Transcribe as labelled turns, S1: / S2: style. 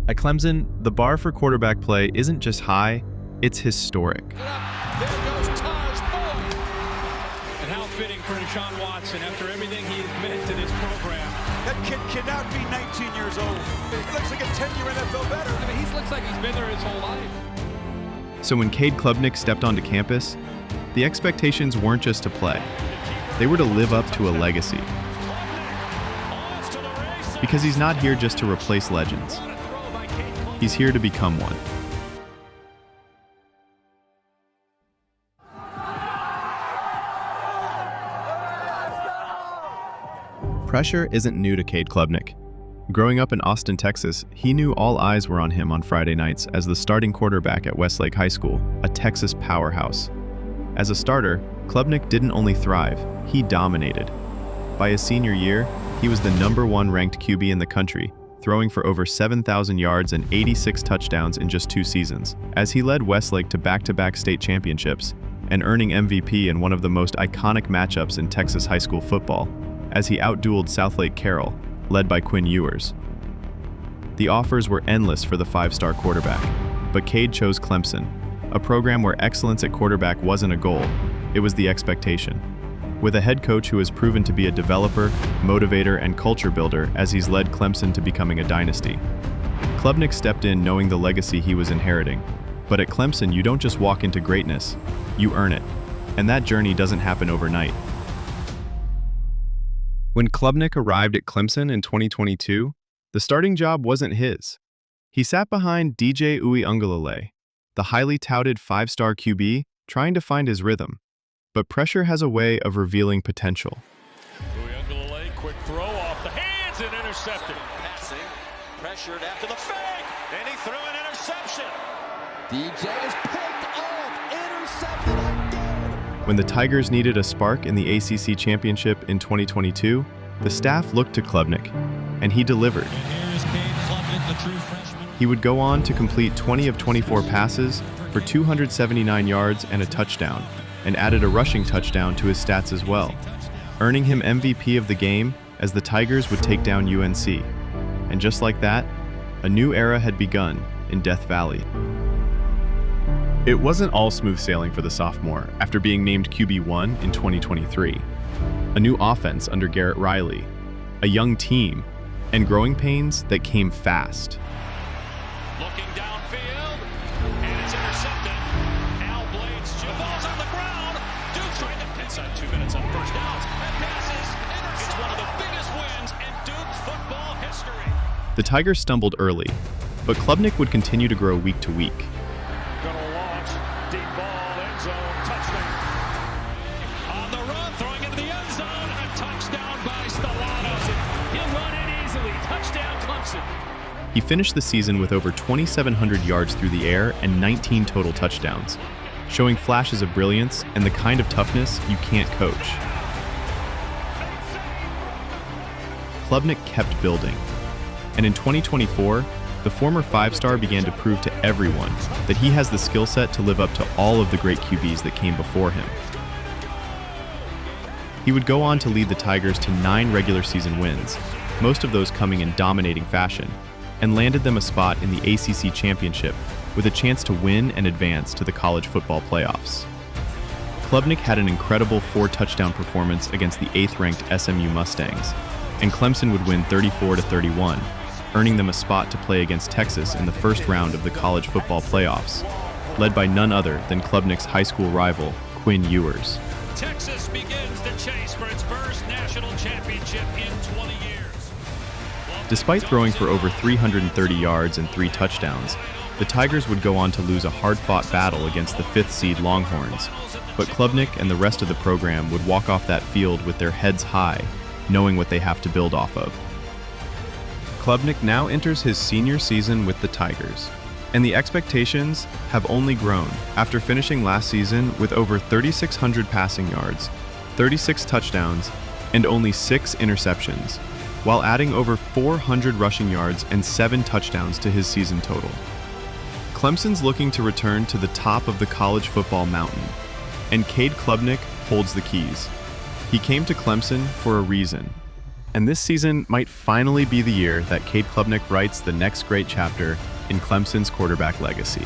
S1: At Clemson, the bar for quarterback play isn't just high, it's historic.
S2: There goes Taj Boyd. And how fitting for Deshaun Watson after everything he has meant to this program.
S3: That kid cannot be 19 years old. He looks like a 10-year NFL veteran.
S2: I mean, he looks like he's been there his whole life.
S1: So when Cade Klubnik stepped onto campus, the expectations weren't just to play. They were to live up to a legacy. Because he's not here just to replace legends. He's here to become one. Pressure isn't new to Cade Klubnik. Growing up in Austin, Texas, he knew all eyes were on him on Friday nights as the starting quarterback at Westlake High School, a Texas powerhouse. As a starter, Klubnik didn't only thrive, he dominated. By his senior year, he was the #1 ranked QB in the country, throwing for over 7,000 yards and 86 touchdowns in just 2 seasons, as he led Westlake to back-to-back state championships and earning MVP in one of the most iconic matchups in Texas high school football, as he outdueled Southlake Carroll, led by Quinn Ewers. The offers were endless for the 5-star quarterback, but Cade chose Clemson, a program where excellence at quarterback wasn't a goal, it was the expectation. With a head coach who has proven to be a developer, motivator, and culture builder as he's led Clemson to becoming a dynasty. Klubnik stepped in knowing the legacy he was inheriting. But at Clemson, you don't just walk into greatness, you earn it. And that journey doesn't happen overnight. When Klubnik arrived at Clemson in 2022, the starting job wasn't his. He sat behind DJ Uiagalelei, the highly touted 5-star QB, trying to find his rhythm. But pressure has a way of revealing potential.
S2: Uiagalelei, quick throw off the hands and intercepted.
S4: Passing, pressured after the fake, and he threw an interception. DJ is picked off, intercepted again.
S1: When the Tigers needed a spark in the ACC championship in 2022, the staff looked to Klubnik, and he delivered.
S2: And here's Cade Klubnik, the true freshman.
S1: He would go on to complete 20 of 24 passes for 279 yards and a touchdown, and added a rushing touchdown to his stats as well, earning him MVP of the game as the Tigers would take down UNC. And just like that, a new era had begun in Death Valley. It wasn't all smooth sailing for the sophomore after being named QB1 in 2023. A new offense under Garrett Riley, a young team, and growing pains that came fast.
S2: Looking downfield, and it's intercepted. Al Blades, the ball's on the ground. Duke's trying to inside 2 minutes on first downs. And passes, it's one of the biggest wins in Duke's football history.
S1: The Tigers stumbled early, but Klubnik would continue to grow week to week.
S2: Gonna launch, deep ball, end zone, touchdown. On the run, throwing into the end zone, a touchdown by Stellanos. He'll run it easily. Touchdown, Clemson.
S1: He finished the season with over 2,700 yards through the air and 19 total touchdowns, showing flashes of brilliance and the kind of toughness you can't coach. Klubnik kept building, and in 2024, the former 5-star began to prove to everyone that he has the skill set to live up to all of the great QBs that came before him. He would go on to lead the Tigers to 9 regular season wins, most of those coming in dominating fashion, and landed them a spot in the ACC championship with a chance to win and advance to the college football playoffs. Klubnik had an incredible 4-touchdown performance against the 8th-ranked SMU Mustangs, and Clemson would win 34-31, earning them a spot to play against Texas in the first round of the college football playoffs, led by none other than Klubnik's high school rival, Quinn Ewers.
S2: Texas begins the chase for its first national championship in 20 years.
S1: Despite throwing for over 330 yards and 3 touchdowns, the Tigers would go on to lose a hard-fought battle against the 5th seed Longhorns, but Klubnik and the rest of the program would walk off that field with their heads high, knowing what they have to build off of. Klubnik now enters his senior season with the Tigers, and the expectations have only grown after finishing last season with over 3,600 passing yards, 36 touchdowns, and only 6 interceptions, while adding over 400 rushing yards and 7 touchdowns to his season total. Clemson's looking to return to the top of the college football mountain, and Cade Klubnik holds the keys. He came to Clemson for a reason, And this season might finally be the year that Cade Klubnik writes the next great chapter in Clemson's quarterback legacy.